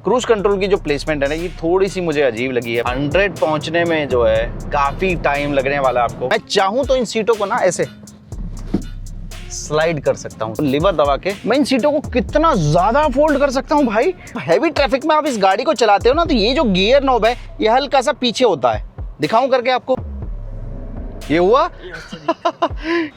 Cruise control की जो placement है ना, ये थोड़ी सी मुझे अजीब लगी है। 100 पहुंचने में जो है काफी टाइम लगने वाला है आपको। मैं चाहूं तो इन सीटों को ना ऐसे स्लाइड कर सकता हूं, लीवर दबा के मैं इन सीटों को कितना ज्यादा फोल्ड कर सकता हूं भाई। हैवी ट्रैफिक में आप इस गाड़ी को चलाते हो ना, तो ये जो गियर नॉब है ये हल्का सा पीछे होता है। दिखाऊं करके आपको, ये हुआ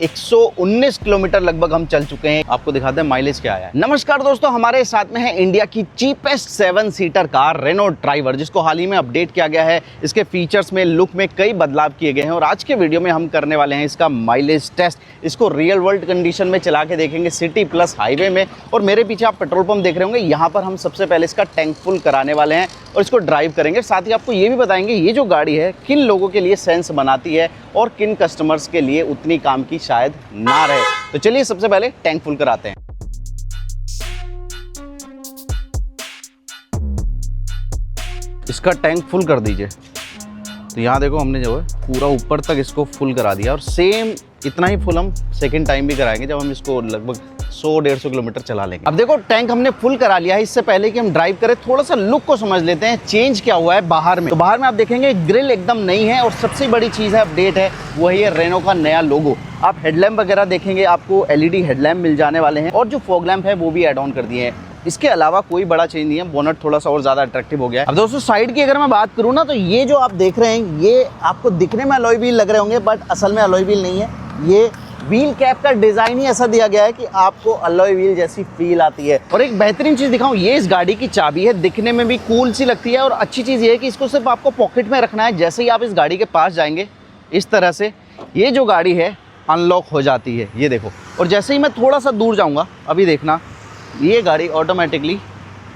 119 किलोमीटर लगभग हम चल चुके हैं। आपको दिखाते हैं माइलेज क्या आया है। नमस्कार दोस्तों, हमारे साथ में है इंडिया की cheapest 7 seater car Renault Triber, जिसको हाल ही में अपडेट किया गया है। इसके फीचर्स में, लुक में कई बदलाव किए गए हैं और आज के वीडियो में हम करने वाले हैं इसका माइलेज टेस्ट। इसको रियल वर्ल्ड कंडीशन में चला के देखेंगे, सिटी प्लस हाईवे में। और मेरे पीछे आप पेट्रोल पंप देख रहे होंगे, यहाँ पर हम सबसे पहले इसका टैंक फुल कराने वाले हैं और इसको ड्राइव करेंगे। साथ ही आपको ये भी बताएंगे ये जो गाड़ी है किन लोगों के लिए सेंस बनाती है और किन कस्टमर्स के लिए उतनी काम की शायद ना रहे। तो चलिए सबसे पहले टैंक फुल कराते हैं। इसका टैंक फुल कर दीजिए। तो यहाँ देखो, हमने जो है पूरा ऊपर तक इसको फुल करा दिया और सेम इतना ही फुल हम सेकेंड टाइम भी कराएंगे जब हम इसको लगभग 100-150 किलोमीटर चला लेंगे। अब देखो, टैंक हमने फुल करा लिया है। इससे पहले कि हम ड्राइव करें, थोड़ा सा लुक को समझ लेते हैं, चेंज क्या हुआ है बाहर में। तो बाहर में आप देखेंगे ग्रिल एकदम नई है और सबसे बड़ी चीज़ है, अपडेट है, वो है ये रेनो का नया लोगो। आप हेडलैम्प वगैरह देखेंगे, आपको LED हेडलैम्प मिल जाने वाले हैं और जो फॉग लैम्प है वो भी ऐड ऑन कर दिए हैं। इसके अलावा कोई बड़ा चेंज नहीं है। बोनट थोड़ा सा और ज़्यादा अट्रैक्टिव हो गया है। अब दोस्तों, साइड की अगर मैं बात करूँ ना, तो ये जो आप देख रहे हैं, ये आपको दिखने में अलॉय व्हील लग रहे होंगे, बट असल में अलॉय व्हील नहीं है। ये व्हील कैप का डिजाइन ही ऐसा दिया गया है कि आपको अलॉय व्हील जैसी फील आती है। और एक बेहतरीन चीज दिखाऊं, ये इस गाड़ी की चाबी है, दिखने में भी कूल सी लगती है। और अच्छी चीज ये है कि इसको सिर्फ आपको पॉकेट में रखना है। जैसे ही आप इस गाड़ी के पास जाएंगे, इस तरह से ये जो गाड़ी है अनलॉक हो जाती है, ये देखो। और जैसे ही मैं थोड़ा सा दूर जाऊंगा, अभी देखना, ये गाड़ी ऑटोमेटिकली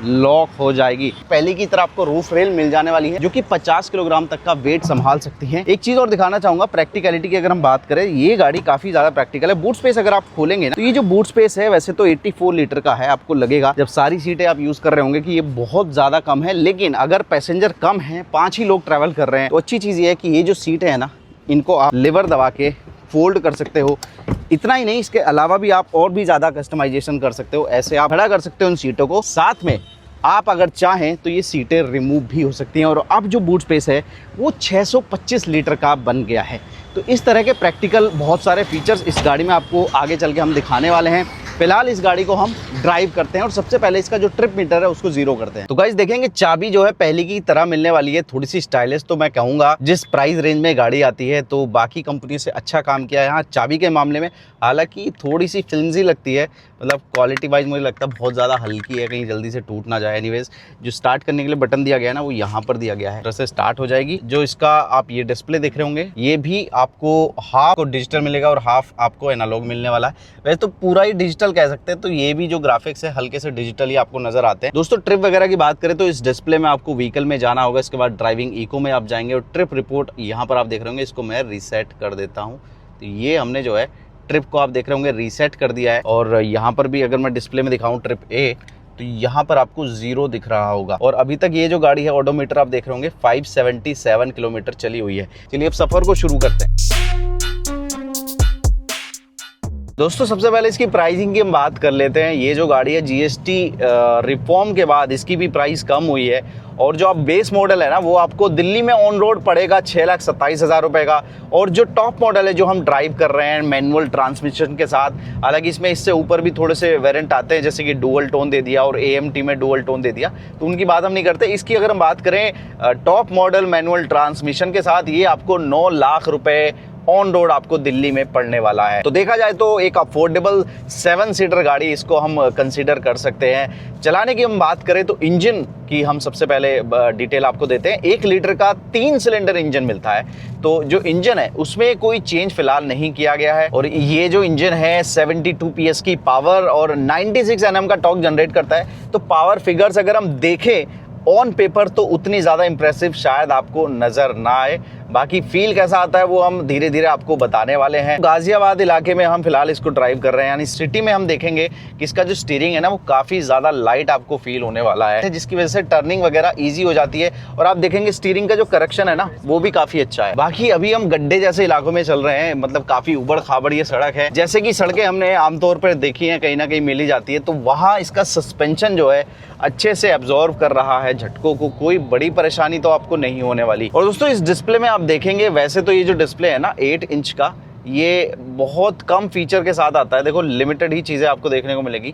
लॉक हो जाएगी। पहले की तरह आपको रूफ रेल मिल जाने वाली है, जो कि 50 किलोग्राम तक का वेट संभाल सकती है। एक चीज और दिखाना चाहूंगा, प्रैक्टिकलिटी की अगर हम बात करें, ये गाड़ी काफी ज्यादा प्रैक्टिकल है। बूट स्पेस अगर आप खोलेंगे ना, तो ये जो बूट स्पेस है वैसे तो 84 लीटर का है। आपको लगेगा जब सारी सीटें आप यूज कर रहे होंगे कि ये बहुत ज्यादा कम है, लेकिन अगर पैसेंजर कम है, 5 ही लोग ट्रेवल कर रहे हैं, तो अच्छी चीज ये है कि ये जो सीट है ना, इनको आप लीवर दबा के फोल्ड कर सकते हो। इतना ही नहीं, इसके अलावा भी आप और भी ज़्यादा कस्टमाइजेशन कर सकते हो। ऐसे आप खड़ा कर सकते हो उन सीटों को। साथ में आप अगर चाहें तो ये सीटें रिमूव भी हो सकती हैं। और अब जो बूट स्पेस है वो 625 लीटर का बन गया है। तो इस तरह के प्रैक्टिकल बहुत सारे फीचर्स इस गाड़ी में आपको आगे चल के हम दिखाने वाले हैं। फिलहाल इस गाड़ी को हम ड्राइव करते हैं और सबसे पहले इसका जो ट्रिप मीटर है उसको 0 करते हैं। तो गाइस देखेंगे, चाबी जो है पहले की तरह मिलने वाली है, थोड़ी सी स्टाइलिश। तो मैं कहूँगा जिस प्राइस रेंज में गाड़ी आती है, तो बाकी कंपनी से अच्छा काम किया है यहाँ चाबी के मामले में। हालांकि थोड़ी सी फ्लिंजी लगती है, मतलब क्वालिटी वाइज मुझे लगता है बहुत ज़्यादा हल्की है, कहीं जल्दी से टूट ना जाए। एनीवेज, जो स्टार्ट करने के लिए बटन दिया गया है ना, वो यहाँ पर दिया गया है, तरह से स्टार्ट हो जाएगी। जो इसका आप ये डिस्प्ले देख रहे होंगे, ये भी आपको हाफ को डिजिटल मिलेगा और हाफ आपको एनालॉग मिलने वाला है। वैसे तो पूरा ही डिजिटल कह सकते हैं, तो ये भी जो ग्राफिक्स है हल्के से डिजिटल ही आपको नजर आते हैं। दोस्तों, ट्रिप वगैरह की बात करें तो इस डिस्प्ले में आपको व्हीकल में जाना होगा, इसके बाद ड्राइविंग इको में आप जाएंगे और ट्रिप रिपोर्ट यहाँ पर आप देख रहे होंगे। इसको मैं रीसेट कर देता हूँ। तो ये हमने जो है ट्रिप को आप देख रहे होंगे रीसेट कर दिया है। और यहाँ पर भी अगर मैं डिस्प्ले में दिखाऊं ट्रिप A, तो यहाँ पर आपको 0 दिख रहा होगा। और अभी तक ये जो गाड़ी है, ओडोमीटर आप देख रहे होंगे 577 किलोमीटर चली हुई है। चलिए अब सफर को शुरू करते हैं। दोस्तों, सबसे पहले इसकी प्राइसिंग की हम बात कर लेते हैं। ये जो गाड़ी है, GST रिफॉर्म के बाद इसकी भी प्राइस कम हुई है। और जो आप बेस मॉडल है ना, वो आपको दिल्ली में ऑन रोड पड़ेगा 6,27,000 रुपए का। और जो टॉप मॉडल है, जो हम ड्राइव कर रहे हैं मैनुअल ट्रांसमिशन के साथ, हालांकि इसमें इससे ऊपर भी थोड़े से वेरिएंट आते हैं, जैसे कि डुअल टोन दे दिया और AMT में डुअल टोन दे दिया, तो उनकी बात हम नहीं करते। इसकी अगर हम बात करें टॉप मॉडल मैनुअल ट्रांसमिशन के साथ, ये आपको 9 लाख रुपए ऑन रोड आपको दिल्ली में पड़ने वाला है। तो देखा जाए तो एक अफोर्डेबल 7 सीटर गाड़ी इसको हम कंसीडर कर सकते हैं। चलाने की हम बात करें तो इंजन की हम सबसे पहले डिटेल आपको देते हैं। 1 लीटर का 3 सिलेंडर इंजन मिलता है। तो जो इंजन है उसमें कोई चेंज फिलहाल नहीं किया गया है। और ये जो इंजन है 72 PS की पावर और 96 Nm का टॉर्क जनरेट करता है। तो पावर फिगर्स अगर हम देखें ऑन पेपर, तो उतनी ज़्यादा इंप्रेसिव शायद आपको नज़र ना आए, बाकी फील कैसा आता है वो हम धीरे धीरे आपको बताने वाले हैं। गाजियाबाद इलाके में हम फिलहाल इसको ड्राइव कर रहे हैं, यानी सिटी में हम देखेंगे कि इसका जो स्टीयरिंग है ना वो काफ़ी ज़्यादा लाइट आपको फील होने वाला है, जिसकी वजह से टर्निंग वगैरह ईजी हो जाती है। और आप देखेंगे स्टीयरिंग का जो करेक्शन है ना वो भी काफ़ी अच्छा है। बाकी अभी हम गड्ढे जैसे इलाकों में चल रहे हैं, मतलब काफ़ी उबड़ खाबड़ ये सड़क है। जैसे कि सड़कें हमने आमतौर पर देखी हैं, कहीं ना कहीं मिली जाती है, तो वहाँ इसका सस्पेंशन जो है अच्छे से एब्जॉर्व कर रहा है झटकों को, कोई बड़ी परेशानी तो आपको नहीं होने वाली। और दोस्तों इस डिस्प्ले में आप देखेंगे, वैसे तो ये जो डिस्प्ले है ना 8 इंच का, ये बहुत कम फीचर के साथ आता है। देखो लिमिटेड ही चीज़ें आपको देखने को मिलेगी।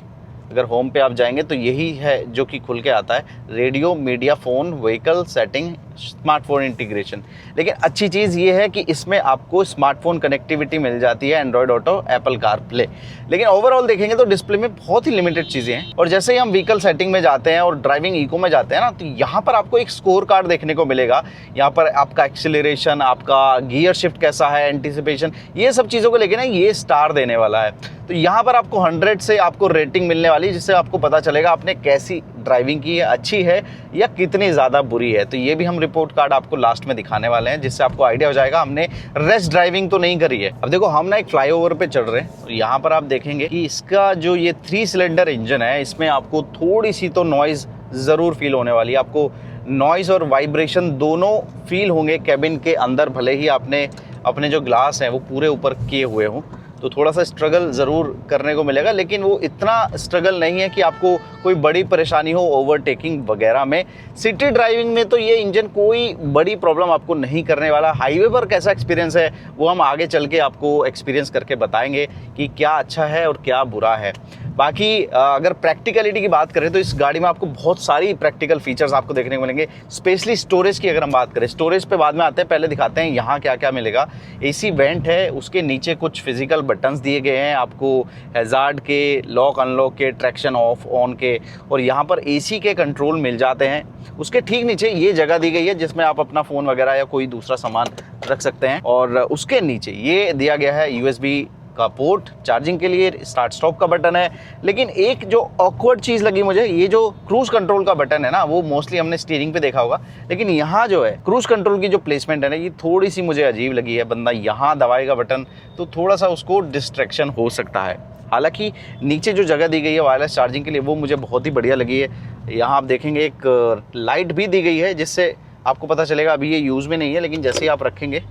अगर होम पे आप जाएंगे तो यही है जो कि खुल के आता है, radio, media, phone, vehicle setting, smartphone integration. लेकिन अच्छी चीज़ ये है कि इसमें आपको स्मार्टफोन कनेक्टिविटी मिल जाती है, Android auto, Apple car play. लेकिन ओवरऑल देखेंगे तो डिस्प्ले में बहुत ही लिमिटेड चीज़ें हैं। और जैसे ही हम व्हीकल सेटिंग में जाते हैं और ड्राइविंग इको में जाते हैं ना, तो यहाँ पर आपको एक स्कोर कार्ड देखने को मिलेगा। यहाँ पर आपका एक्सीलरेशन, आपका गियर शिफ्ट कैसा है, एंटिसिपेशन, ये सब चीज़ों को लेके ना ये स्टार देने वाला है। तो यहाँ पर आपको 100 से आपको रेटिंग मिलने वाली है, जिससे आपको पता चलेगा आपने कैसी ड्राइविंग की है, अच्छी है या कितनी ज़्यादा बुरी है। तो ये भी हम रिपोर्ट कार्ड आपको लास्ट में दिखाने वाले हैं, जिससे आपको आइडिया हो जाएगा हमने रेस ड्राइविंग तो नहीं करी है। अब देखो हम ना एक फ्लाईओवर पे चढ़ रहे हैं, तो यहाँ पर आप देखेंगे कि इसका जो ये 3 सिलेंडर इंजन है, इसमें आपको थोड़ी सी तो नॉइज़ ज़रूर फील होने वाली है। आपको नॉइज़ और वाइब्रेशन दोनों फील होंगे कैबिन के अंदर, भले ही आपने अपने जो ग्लास हैं वो पूरे ऊपर किए हुए हों, तो थोड़ा सा स्ट्रगल ज़रूर करने को मिलेगा। लेकिन वो इतना स्ट्रगल नहीं है कि आपको कोई बड़ी परेशानी हो ओवरटेकिंग वगैरह में। सिटी ड्राइविंग में तो ये इंजन कोई बड़ी प्रॉब्लम आपको नहीं करने वाला। हाईवे पर कैसा एक्सपीरियंस है वो हम आगे चल के आपको एक्सपीरियंस करके बताएंगे कि क्या अच्छा है और क्या बुरा है। बाकी अगर प्रैक्टिकलिटी की बात करें तो इस गाड़ी में आपको बहुत सारी प्रैक्टिकल फीचर्स आपको देखने को मिलेंगे। स्पेशली स्टोरेज की अगर हम बात करें, स्टोरेज पे बाद में आते हैं, पहले दिखाते हैं यहाँ क्या क्या मिलेगा। एसी वेंट है, उसके नीचे कुछ फिजिकल बटन्स दिए गए हैं आपको, हैजार्ड के, लॉक अनलॉक के, ट्रैक्शन ऑफ ऑन के, और यहाँ पर एसी के कंट्रोल मिल जाते हैं। उसके ठीक नीचे ये जगह दी गई है जिसमें आप अपना फ़ोन वगैरह या कोई दूसरा सामान रख सकते हैं। और उसके नीचे ये दिया गया है USB का पोर्ट चार्जिंग के लिए, स्टार्ट स्टॉप का बटन है। लेकिन एक जो ऑकवर्ड चीज़ लगी मुझे, ये जो क्रूज कंट्रोल का बटन है ना, वो मोस्टली हमने स्टीयरिंग पे देखा होगा, लेकिन यहाँ जो है क्रूज कंट्रोल की जो प्लेसमेंट है ना, ये थोड़ी सी मुझे अजीब लगी है। बंदा यहाँ दबाएगा बटन तो थोड़ा सा उसको डिस्ट्रैक्शन हो सकता है। हालांकि नीचे जो जगह दी गई है वायरलेस चार्जिंग के लिए, वो मुझे बहुत ही बढ़िया लगी है। यहाँ आप देखेंगे एक लाइट भी दी गई है, जिससे आपको पता चलेगा अभी ये यूज़ में नहीं है, लेकिन जैसे ही आप रखेंगे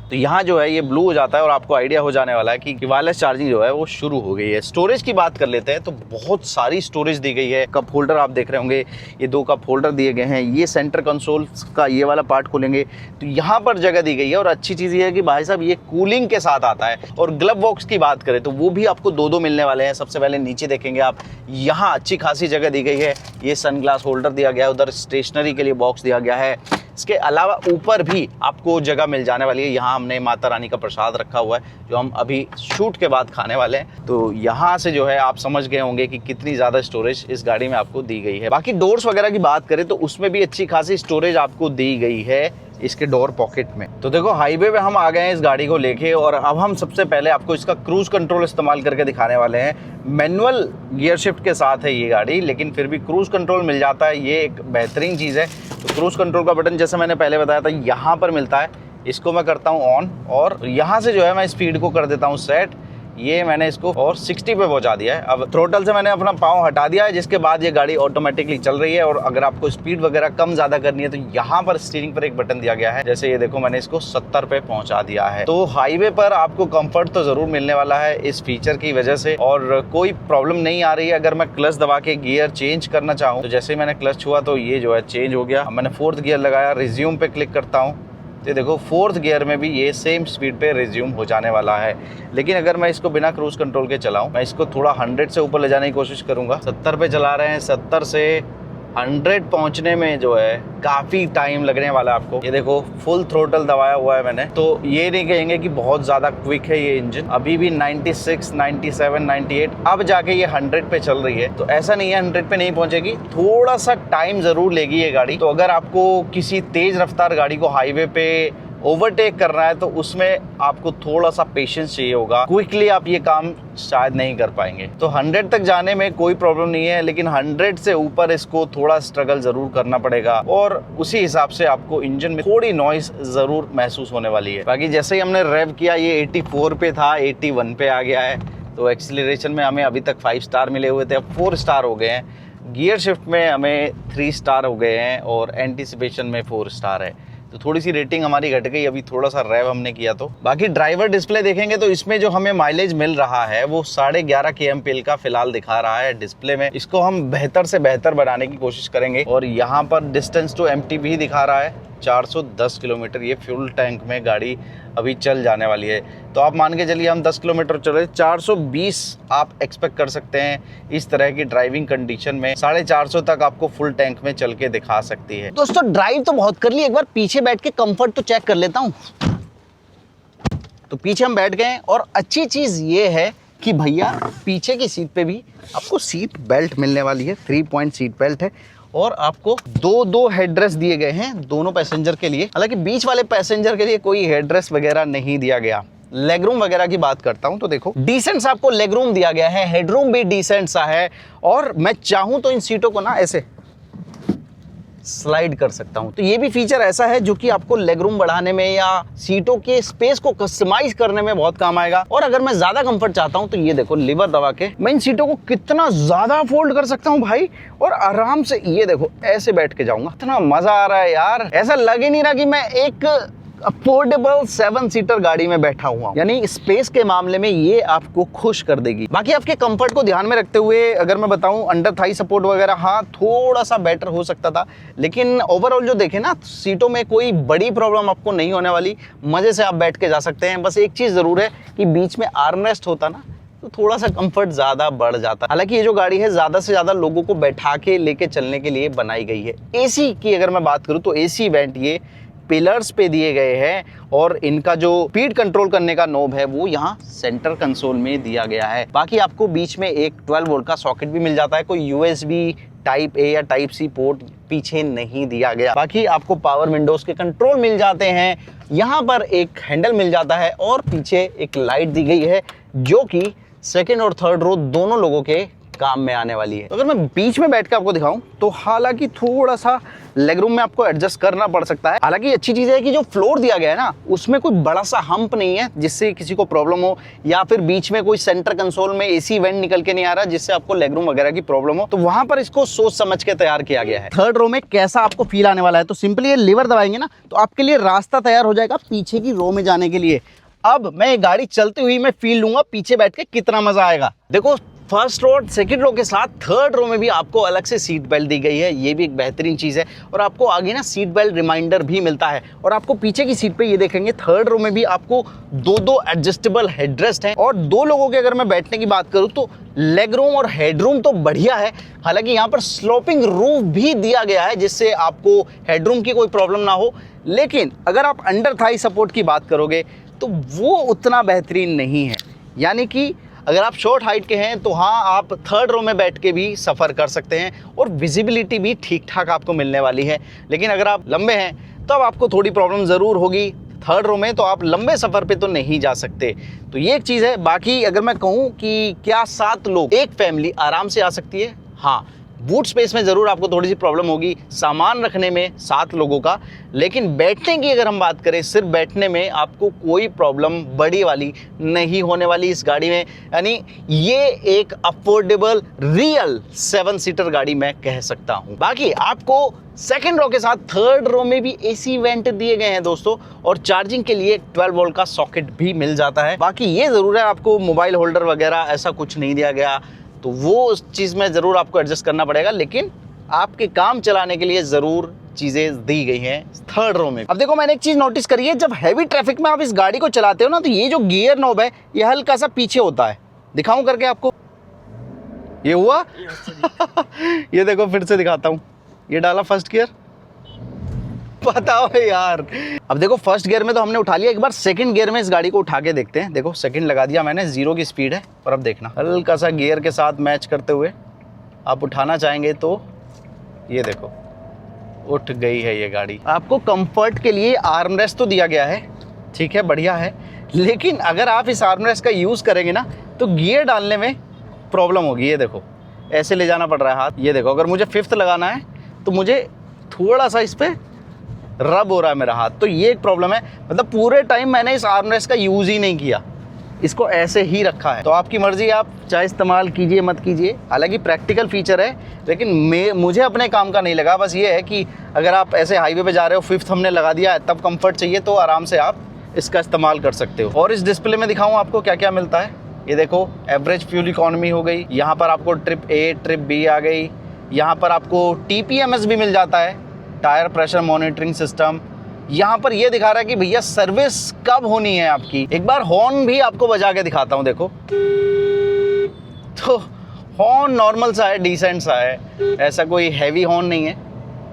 तो यहाँ जो है ये ब्लू हो जाता है और आपको आइडिया हो जाने वाला है कि वायरलेस चार्जिंग जो है वो शुरू हो गई है। स्टोरेज की बात कर लेते हैं तो बहुत सारी स्टोरेज दी गई है। कप होल्डर आप देख रहे होंगे, ये 2 कप होल्डर दिए गए हैं। ये सेंटर कंसोल का ये वाला पार्ट खोलेंगे तो यहाँ पर जगह दी गई है। और अच्छी चीज़ ये है कि भाई साहब ये कूलिंग के साथ आता है। और ग्लव बॉक्स की बात करें तो वो भी आपको 2 मिलने वाले हैं। सबसे पहले नीचे देखेंगे आप, यहाँ अच्छी खासी जगह दी गई है। ये सनग्लास होल्डर दिया गया है, उधर स्टेशनरी के लिए बॉक्स दिया गया है। इसके अलावा ऊपर भी आपको जगह मिल जाने वाली है। यहाँ हमने माता रानी का प्रसाद रखा हुआ है जो हम अभी शूट के बाद खाने वाले हैं। तो यहाँ से जो है आप समझ गए होंगे कि कितनी ज़्यादा स्टोरेज इस गाड़ी में आपको दी गई है। बाकी डोर्स वगैरह की बात करें तो उसमें भी अच्छी खासी स्टोरेज आपको दी गई है इसके डोर पॉकेट में। तो देखो हाईवे पे हम आ गए हैं इस गाड़ी को लेके, और अब हम सबसे पहले आपको इसका क्रूज कंट्रोल इस्तेमाल करके दिखाने वाले हैं। मैनुअल गियर शिफ्ट के साथ है ये गाड़ी, लेकिन फिर भी क्रूज कंट्रोल मिल जाता है, ये एक बेहतरीन चीज़ है। तो क्रूज कंट्रोल का बटन जैसे मैंने पहले बताया था यहाँ पर मिलता है, इसको मैं करता हूँ ऑन, और यहाँ से जो है मैं स्पीड को कर देता हूँ सेट। ये मैंने इसको और 60 पे पहुंचा दिया है। अब थ्रोटल से मैंने अपना पाँव हटा दिया है, जिसके बाद ये गाड़ी ऑटोमेटिकली चल रही है। और अगर आपको स्पीड वगैरह कम ज़्यादा करनी है तो यहाँ पर स्टीयरिंग पर एक बटन दिया गया है। जैसे ये देखो मैंने इसको 70 पे पहुंचा दिया है। तो हाईवे पर आपको कंफर्ट तो ज़रूर मिलने वाला है इस फीचर की वजह से, और कोई प्रॉब्लम नहीं आ रही है। अगर मैं क्लच दबा के गियर चेंज करना चाहूँ तो जैसे ही मैंने क्लच छुआ तो ये जो है चेंज हो गया। मैंने 4th गियर लगाया, रिज्यूम पे क्लिक करता हूँ तो देखो 4th गियर में भी ये सेम स्पीड पे रिज्यूम हो जाने वाला है। लेकिन अगर मैं इसको बिना क्रूज कंट्रोल के चलाऊं, मैं इसको थोड़ा 100 से ऊपर ले जाने की कोशिश करूंगा। 70 पे चला रहे हैं, 70 से 100 पहुंचने में जो है काफ़ी टाइम लगने वाला है आपको। ये देखो फुल थ्रोटल दबाया हुआ है मैंने, तो ये नहीं कहेंगे कि बहुत ज़्यादा क्विक है ये इंजन। अभी भी 96, 97, 98 अब जाके ये 100 पे चल रही है। तो ऐसा नहीं है 100 पे नहीं पहुंचेगी, थोड़ा सा टाइम ज़रूर लेगी ये गाड़ी। तो अगर आपको किसी तेज़ रफ्तार गाड़ी को हाईवे पे ओवरटेक करना है तो उसमें आपको थोड़ा सा पेशेंस चाहिए होगा, क्विकली आप ये काम शायद नहीं कर पाएंगे। तो 100 तक जाने में कोई प्रॉब्लम नहीं है, लेकिन 100 से ऊपर इसको थोड़ा स्ट्रगल जरूर करना पड़ेगा और उसी हिसाब से आपको इंजन में थोड़ी नॉइस जरूर महसूस होने वाली है। बाकी जैसे ही हमने रेव किया, ये 84 पे था, 81 पे आ गया है। तो एक्सीलरेशन में हमें अभी तक 5 स्टार मिले हुए थे, अब 4 स्टार हो गए हैं। गियर शिफ्ट में हमें 3 स्टार हो गए हैं और एंटीसिपेशन में 4 स्टार है। तो थोड़ी सी रेटिंग हमारी घट गई, अभी थोड़ा सा रेव हमने किया। तो बाकी ड्राइवर डिस्प्ले देखेंगे तो इसमें जो हमें माइलेज मिल रहा है वो 11.5 kmpl का फिलहाल दिखा रहा है डिस्प्ले में। इसको हम बेहतर से बेहतर बनाने की कोशिश करेंगे। और यहाँ पर डिस्टेंस टू एम्प्टी भी दिखा रहा है 410 किलोमीटर। ये फ्यूल टैंक में गाड़ी अभी चल जाने वाली है। तो आप मान के चलिए हम 10 किलोमीटर चले, 420 आप एक्सपेक्ट कर सकते हैं इस तरह की ड्राइविंग कंडीशन में। 450 तक आपको फुल टैंक में चल के दिखा सकती है। दोस्तों ड्राइव तो बहुत कर ली, एक बार पीछे बैठ के कंफर्ट तो चेक कर लेता हूँ। तो पीछे हम बैठ गए और अच्छी चीज ये है कि भैया पीछे की सीट पे भी आपको सीट बेल्ट मिलने वाली है। 3 पॉइंट सीट बेल्ट है और आपको दो हेडरेस्ट दिए गए हैं दोनों पैसेंजर के लिए। हालांकि बीच वाले पैसेंजर के लिए कोई हेडरेस्ट वगैरह नहीं दिया गया। लेगरूम वगैरह की बात करता हूं तो देखो डिसेंट सा आपको लेगरूम दिया गया है, हेडरूम भी डिसेंट सा है। और मैं चाहूं तो इन सीटों को ना ऐसे स्लाइड कर सकता हूं। तो ये भी फीचर ऐसा है जो कि आपको लेगरूम बढ़ाने में या सीटों के स्पेस को कस्टमाइज करने में बहुत काम आएगा। और अगर मैं ज्यादा कंफर्ट चाहता हूं तो ये देखो लिवर दबा के मैं इन सीटों को कितना ज्यादा फोल्ड कर सकता हूं भाई, और आराम से ये देखो ऐसे बैठ के जाऊंगा। इतना मजा आ रहा है यार, ऐसा लग ही नहीं रहा कि मैं एक अफोर्डेबल 7 सीटर गाड़ी में बैठा हुआ, यानी स्पेस के मामले में ये आपको खुश कर देगी। बाकी आपके कंफर्ट को ध्यान में रखते हुए अगर मैं बताऊं, अंडर थाई सपोर्ट वगैरह हाँ थोड़ा सा बेटर हो सकता था, लेकिन ओवरऑल जो देखें ना सीटों में कोई बड़ी प्रॉब्लम आपको नहीं होने वाली। मजे से आप बैठ के जा सकते हैं। बस एक चीज जरूर है कि बीच में आर्मरेस्ट होता ना तो थोड़ा सा कंफर्ट ज्यादा बढ़ जाता। हालांकि ये जो गाड़ी है ज्यादा से ज्यादा लोगों को बैठा के लेके चलने के लिए बनाई गई है। एसी की अगर मैं बात करूं तो एसी वेंट ये पिलर्स पे दिए गए हैं और इनका जो स्पीड कंट्रोल करने का नोब है वो यहाँ सेंटर कंसोल में दिया गया है। बाकी आपको बीच में एक 12 वोल्ट का सॉकेट भी मिल जाता है। कोई यूएसबी टाइप ए या टाइप सी पोर्ट पीछे नहीं दिया गया। बाकी आपको पावर विंडोज के कंट्रोल मिल जाते हैं। यहाँ पर एक हैंडल मिल जाता है और पीछे एक लाइट दी गई है जो कि सेकेंड और थर्ड रो दोनों लोगों के काम में आने वाली है। अगर मैं बीच में बैठ के आपको दिखाऊं तो हालांकि थोड़ा सा लेगरूम में आपको एडजस्ट करना पड़ सकता है। हालांकि अच्छी चीज है कि जो फ्लोर दिया गया है ना उसमें कोई बड़ा सा हम्प नहीं है जिससे किसी को प्रॉब्लम हो, या फिर बीच में कोई सेंटर कंसोल में एसी वेंट निकल के नहीं आ रहा जिससे आपको लेगरूम वगैरह की प्रॉब्लम हो। तो वहां पर इसको सोच समझ के तैयार किया गया है। थर्ड रो में कैसा आपको फील आने वाला है, तो सिंपली ये लीवर दबाएंगे ना तो आपके लिए रास्ता तैयार हो जाएगा पीछे की रो में जाने के लिए। अब मैं ये गाड़ी चलती हुई मैं फील लूंगा पीछे बैठ के कितना मजा आएगा। देखो फर्स्ट रो सेकंड रो के साथ थर्ड रो में भी आपको अलग से सीट बेल्ट दी गई है, ये भी एक बेहतरीन चीज है। और आपको आगे ना सीट बेल्ट रिमाइंडर भी मिलता है। और आपको पीछे की सीट पे ये देखेंगे थर्ड रो में भी आपको दो एडजस्टेबल हेडरेस्ट हैं। और 2 लोगों के अगर मैं बैठने की बात करूं तो लेग रूम और हेडरूम तो बढ़िया है। हालांकि यहाँ पर स्लोपिंग रूफ भी दिया गया है जिससे आपको हेडरूम की कोई प्रॉब्लम ना हो। लेकिन अगर आप अंडर थाई सपोर्ट की बात करोगे तो वो उतना बेहतरीन नहीं है। यानी कि अगर आप शॉर्ट हाइट के हैं तो हाँ आप थर्ड रो में बैठ के भी सफ़र कर सकते हैं और विजिबिलिटी भी ठीक ठाक आपको मिलने वाली है। लेकिन अगर आप लंबे हैं तो अब आपको थोड़ी प्रॉब्लम ज़रूर होगी। थर्ड रो में तो आप लंबे सफ़र पे तो नहीं जा सकते। तो ये एक चीज़ है। बाकी अगर मैं कहूँ कि क्या 7 लोग एक फैमिली आराम से आ सकती है, हाँ बूट स्पेस में ज़रूर आपको थोड़ी सी प्रॉब्लम होगी सामान रखने में 7 लोगों का। लेकिन बैठने की अगर हम बात करें सिर्फ बैठने में आपको कोई प्रॉब्लम बड़ी वाली नहीं होने वाली इस गाड़ी में। यानी ये एक अफोर्डेबल रियल 7 सीटर गाड़ी मैं कह सकता हूँ। बाकी आपको सेकंड रो के साथ थर्ड रो में भी एसी वेंट दिए गए हैं दोस्तों, और चार्जिंग के लिए 12 वोल्ट का सॉकेट भी मिल जाता है। बाकी ये ज़रूर है आपको मोबाइल होल्डर वगैरह ऐसा कुछ नहीं दिया गया, तो वो उस चीज़ में ज़रूर आपको एडजस्ट करना पड़ेगा। लेकिन आपके काम चलाने के लिए ज़रूर चीज़ें दी गई हैं थर्ड रो में। अब देखो मैंने एक चीज़ नोटिस करी है, जब हैवी ट्रैफिक में आप इस गाड़ी को चलाते हो ना तो ये जो गियर नॉब है ये हल्का सा पीछे होता है। दिखाऊं करके आपको, ये हुआ ये देखो फिर से दिखाता हूँ, ये डाला फर्स्ट गियर, बताओ यार। अब देखो फर्स्ट गियर में तो हमने उठा लिया, एक बार सेकंड गियर में इस गाड़ी को उठा के देखते हैं। देखो सेकंड लगा दिया मैंने, 0 की स्पीड है। और अब देखना हल्का सा गियर के साथ मैच करते हुए आप उठाना चाहेंगे तो ये देखो उठ गई है ये गाड़ी। आपको कंफर्ट के लिए आर्मरेस्ट तो दिया गया है, ठीक है, बढ़िया है, लेकिन अगर आप इस आर्मरेस्ट का यूज़ करेंगे ना तो गियर डालने में प्रॉब्लम होगी। ये देखो ऐसे ले जाना पड़ रहा है हाथ। ये देखो अगर मुझे 5th लगाना है तो मुझे थोड़ा सा इस पर रब हो रहा है मेरा हाथ, तो ये एक प्रॉब्लम है। मतलब पूरे टाइम मैंने इस आर्मरेस्ट का यूज़ ही नहीं किया, इसको ऐसे ही रखा है। तो आपकी मर्ज़ी, आप चाहे इस्तेमाल कीजिए मत कीजिए। हालांकि प्रैक्टिकल फीचर है, लेकिन मुझे अपने काम का नहीं लगा। बस ये है कि अगर आप ऐसे हाईवे पे जा रहे हो, 5th हमने लगा दिया है, तब कंफर्ट चाहिए तो आराम से आप इसका इस्तेमाल कर सकते हो। और इस डिस्प्ले में दिखाऊँ आपको क्या क्या मिलता है। ये देखो एवरेज फ्यूल इकॉनमी हो गई, यहाँ पर आपको ट्रिप A ट्रिप B आ गई, यहाँ पर आपको TPMS भी मिल जाता है, टायर प्रेशर मॉनिटरिंग सिस्टम। यहाँ पर ये दिखा रहा है कि भैया सर्विस कब होनी है आपकी। एक बार हॉर्न भी आपको बजा के दिखाता हूँ, देखो तो हॉर्न नॉर्मल सा है, डिसेंट सा है, ऐसा कोई हैवी हॉर्न नहीं है।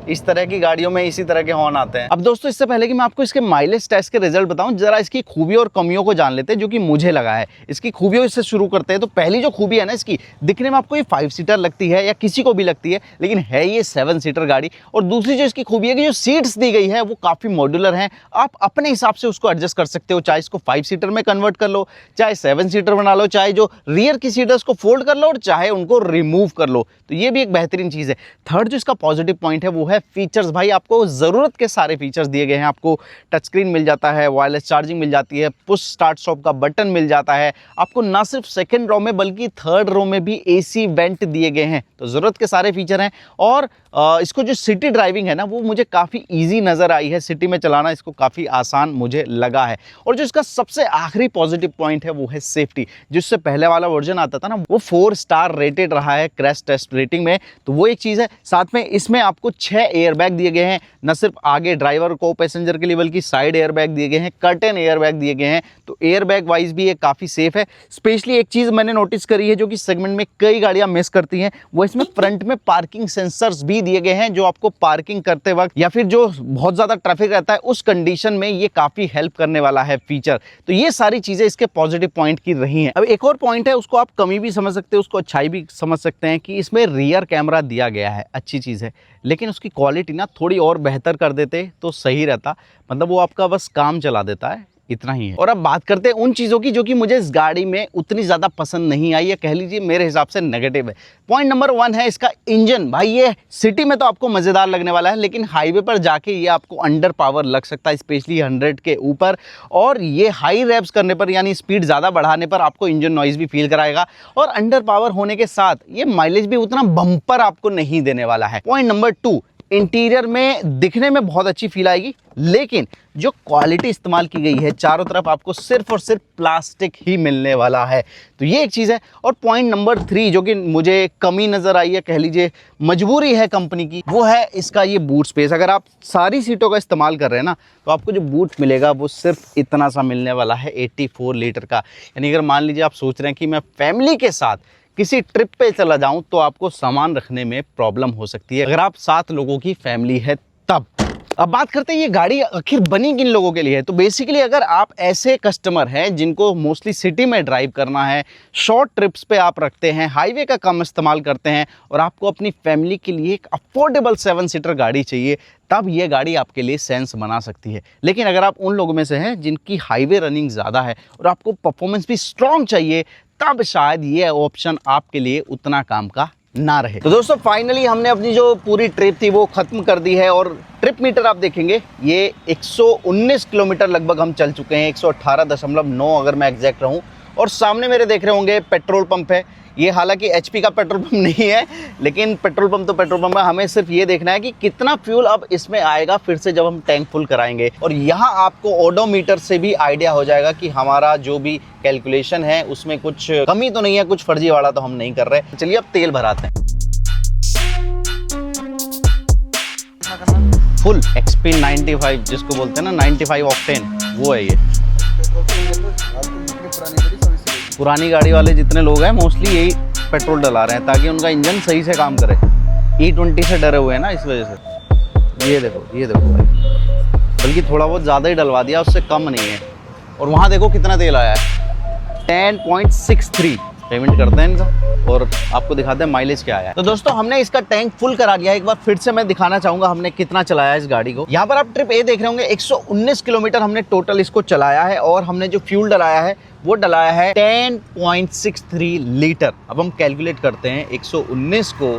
इस तरह की गाड़ियों में इसी तरह के हॉर्न आते हैं। अब दोस्तों इससे पहले कि मैं आपको इसके माइलेज टेस्ट के रिजल्ट बताऊं, जरा इसकी खूबियों और कमियों को जान लेते हैं जो कि मुझे लगा है। इसकी खूबियों इससे शुरू करते हैं। तो पहली जो खूबी है ना इसकी, दिखने में आपको ये 5 सीटर लगती है या किसी को भी लगती है, लेकिन है ये 7 सीटर गाड़ी। और दूसरी जो इसकी खूबी है कि जो सीट्स दी गई है वो काफ़ी मॉड्यूलर हैं, आप अपने हिसाब से उसको एडजस्ट कर सकते हो। चाहे इसको 5 सीटर में कन्वर्ट कर लो, चाहे 7 सीटर बना लो, चाहे जो रियर की सीटर्स को फोल्ड कर लो और चाहे उनको रिमूव कर लो। तो ये भी एक बेहतरीन चीज़ है। थर्ड जो इसका पॉजिटिव पॉइंट है वो है फीचर्स। भाई आपको ज़रूरत के सारे फीचर्स दिए गए हैं। आपको टच स्क्रीन मिल जाता है, वायरलेस चार्जिंग मिल जाती है, पुश स्टार्ट स्टॉप का बटन मिल जाता है। आपको ना सिर्फ सेकंड रो में बल्कि थर्ड रो में भी AC वेंट दिए गए हैं। तो ज़रूरत के सारे फीचर हैं। और इसको जो सिटी ड्राइविंग है ना वो मुझे काफ़ी ईजी नज़र आई है। सिटी में चलाना इसको काफ़ी आसान मुझे लगा है। और जो इसका सबसे आखिरी पॉजिटिव पॉइंट है वो है सेफ्टी। जिससे पहले वाला वर्जन आता था ना वो 4 स्टार रेटेड रहा है क्रैश टेस्ट रेटिंग में, तो वो एक चीज़ है। साथ में इसमें आपको 6 एयरबैग दिए गए हैं, न सिर्फ आगे ड्राइवर को पैसेंजर के लिए बल्कि साइड एयरबैग दिए गए हैं, कर्टेन एयरबैग दिए गए हैं। तो एयरबैग वाइज भी ये काफ़ी सेफ है। स्पेशली एक चीज़ मैंने नोटिस करी है जो कि सेगमेंट में कई गाड़ियां मिस करती हैं, वो इसमें फ्रंट में पार्किंग सेंसर्स भी दिए गए हैं जो आपको पार्किंग करते वक्त या फिर जो बहुत ज़्यादा ट्रैफिक रहता है उस कंडीशन में ये काफ़ी हेल्प करने वाला है फीचर। तो ये सारी चीज़ें इसके पॉजिटिव पॉइंट की रही हैं। अब एक और पॉइंट है, उसको आप कमी भी समझ सकते हो, उसको अच्छाई भी समझ सकते हैं, कि इसमें रियर कैमरा दिया गया है, अच्छी चीज़ है, लेकिन उसकी क्वालिटी ना थोड़ी और बेहतर कर देते तो सही रहता। मतलब वो आपका बस काम चला देता है, इतना ही है। और अब बात करते हैं उन चीज़ों की जो कि मुझे इस गाड़ी में उतनी ज़्यादा पसंद नहीं आई, या कह लीजिए मेरे हिसाब से नेगेटिव है। पॉइंट नंबर 1 है इसका इंजन। भाई ये सिटी में तो आपको मज़ेदार लगने वाला है, लेकिन हाईवे पर जाके ये आपको अंडर पावर लग सकता है, स्पेशली 100 के ऊपर। और ये हाई रेव्स करने पर यानी स्पीड ज़्यादा बढ़ाने पर आपको इंजन नॉइज़ भी फील कराएगा। और अंडर पावर होने के साथ ये माइलेज भी उतना बम्पर आपको नहीं देने वाला है। पॉइंट नंबर 2, इंटीरियर में दिखने में बहुत अच्छी फील आएगी, लेकिन जो क्वालिटी इस्तेमाल की गई है चारों तरफ आपको सिर्फ और सिर्फ प्लास्टिक ही मिलने वाला है। तो ये एक चीज़ है। और पॉइंट नंबर 3 जो कि मुझे कमी नज़र आई है, कह लीजिए मजबूरी है कंपनी की, वो है इसका ये बूट स्पेस। अगर आप सारी सीटों का इस्तेमाल कर रहे हैं ना तो आपको जो बूट मिलेगा वो सिर्फ इतना सा मिलने वाला है, 84 लीटर का। यानी अगर मान लीजिए आप सोच रहे हैं कि मैं फैमिली के साथ किसी ट्रिप पे चला जाऊं तो आपको सामान रखने में प्रॉब्लम हो सकती है, अगर आप 7 लोगों की फैमिली है तब। अब बात करते हैं ये गाड़ी आखिर बनी किन लोगों के लिए है। तो बेसिकली अगर आप ऐसे कस्टमर हैं जिनको मोस्टली सिटी में ड्राइव करना है, शॉर्ट ट्रिप्स पे आप रखते हैं, हाईवे का कम इस्तेमाल करते हैं और आपको अपनी फैमिली के लिए एक अफोर्डेबल 7 सीटर गाड़ी चाहिए, तब ये गाड़ी आपके लिए सेंस बना सकती है। लेकिन अगर आप उन लोगों में से हैं जिनकी हाईवे रनिंग ज़्यादा है और आपको परफॉर्मेंस भी स्ट्रॉन्ग चाहिए, तब शायद ये ऑप्शन आपके लिए उतना काम का ना रहे। तो दोस्तों फाइनली हमने अपनी जो पूरी ट्रिप थी वो खत्म कर दी है। और ट्रिप मीटर आप देखेंगे ये 119 किलोमीटर लगभग हम चल चुके हैं, 118.9 अगर मैं एग्जैक्ट रहूं। और सामने मेरे देख रहे होंगे पेट्रोल पंप है। ये हालांकि HP का पेट्रोल पंप नहीं है, लेकिन पेट्रोल पंप तो पेट्रोल पंप है। हमें सिर्फ ये देखना है कि कितना फ्यूल अब इसमें आएगा फिर से जब हम टैंक फुल कराएंगे। और यहाँ आपको ओडोमीटर से भी आइडिया हो जाएगा कि हमारा जो भी कैलकुलेशन है उसमें कुछ कमी तो नहीं है, कुछ फर्जीवाड़ा तो हम नहीं कर रहे। चलिए अब तेल भराते हैं। फुल XP 95 जिसको बोलते हैं ना, 95 ऑक्टेन, वो है ये। पुरानी गाड़ी वाले जितने लोग हैं मोस्टली यही पेट्रोल डला रहे हैं ताकि उनका इंजन सही से काम करे। E20 से डरे हुए हैं ना, इस वजह से। ये देखो भाई, बल्कि थोड़ा बहुत ज़्यादा ही डलवा दिया, उससे कम नहीं है। और वहाँ देखो कितना तेल आया है, 10.63। पेमेंट करते हैं इनका और आपको दिखाते हैं माइलेज क्या आया है। तो दोस्तों हमने इसका टैंक फुल करा दिया है। एक बार फिर से मैं दिखाना चाहूंगा हमने कितना चलाया है इस गाड़ी को। यहाँ पर आप ट्रिप ए देख रहे होंगे, 119 किलोमीटर हमने टोटल इसको चलाया है और हमने जो फ्यूल डलाया है वो डलाया है 10.63 लीटर। अब हम कैलकुलेट करते हैं 119 को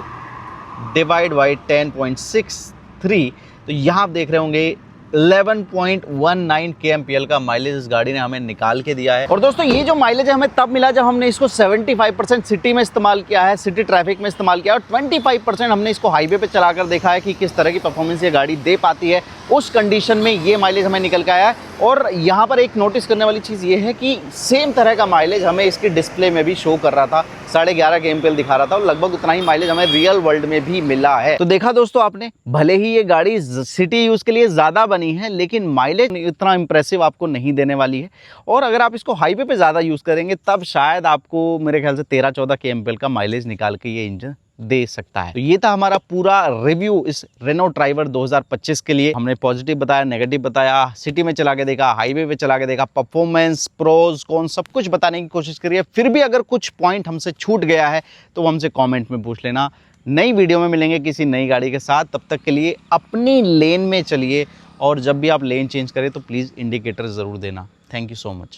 डिवाइड बाई 10.63, तो यहाँ आप देख रहे होंगे 11.19 kmpl का माइलेज इस गाड़ी ने हमें निकाल के दिया है। और दोस्तों ये जो माइलेज है हमें तब मिला जब हमने इसको 75% सिटी में इस्तेमाल किया है, सिटी ट्रैफिक में इस्तेमाल किया, और 25% हमने इसको हाईवे पे चलाकर देखा है कि किस तरह की परफॉर्मेंस ये गाड़ी दे पाती है। उस कंडीशन में ये माइलेज हमें निकल के आया है। और यहाँ पर एक नोटिस करने वाली चीज़ ये है कि सेम तरह का माइलेज हमें इसकी डिस्प्ले में भी शो कर रहा था, 11.5 kmpl दिखा रहा था और लगभग उतना ही माइलेज हमें रियल वर्ल्ड में भी मिला है। तो देखा दोस्तों आपने, भले ही ये गाड़ी सिटी यूज़ के लिए ज़्यादा बनी है लेकिन माइलेज इतना इंप्रेसिव आपको नहीं देने वाली है। और अगर आप इसको हाईवे पे ज़्यादा यूज़ करेंगे तब शायद आपको मेरे ख्याल से 13-14 kmpl का माइलेज निकाल के ये इंजन दे सकता है। तो ये था हमारा पूरा रिव्यू इस रेनो ड्राइवर 2025 के लिए। हमने पॉजिटिव बताया, नेगेटिव बताया, सिटी में चला के देखा, हाईवे पे चला के देखा, परफॉर्मेंस, प्रोज कौन, सब कुछ बताने की कोशिश करी है। फिर भी अगर कुछ पॉइंट हमसे छूट गया है तो हमसे कॉमेंट में पूछ लेना। नई वीडियो में मिलेंगे किसी नई गाड़ी के साथ, तब तक के लिए अपनी लेन में चलिए और जब भी आप लेन चेंज करें तो प्लीज़ इंडिकेटर ज़रूर देना। Thank you so much.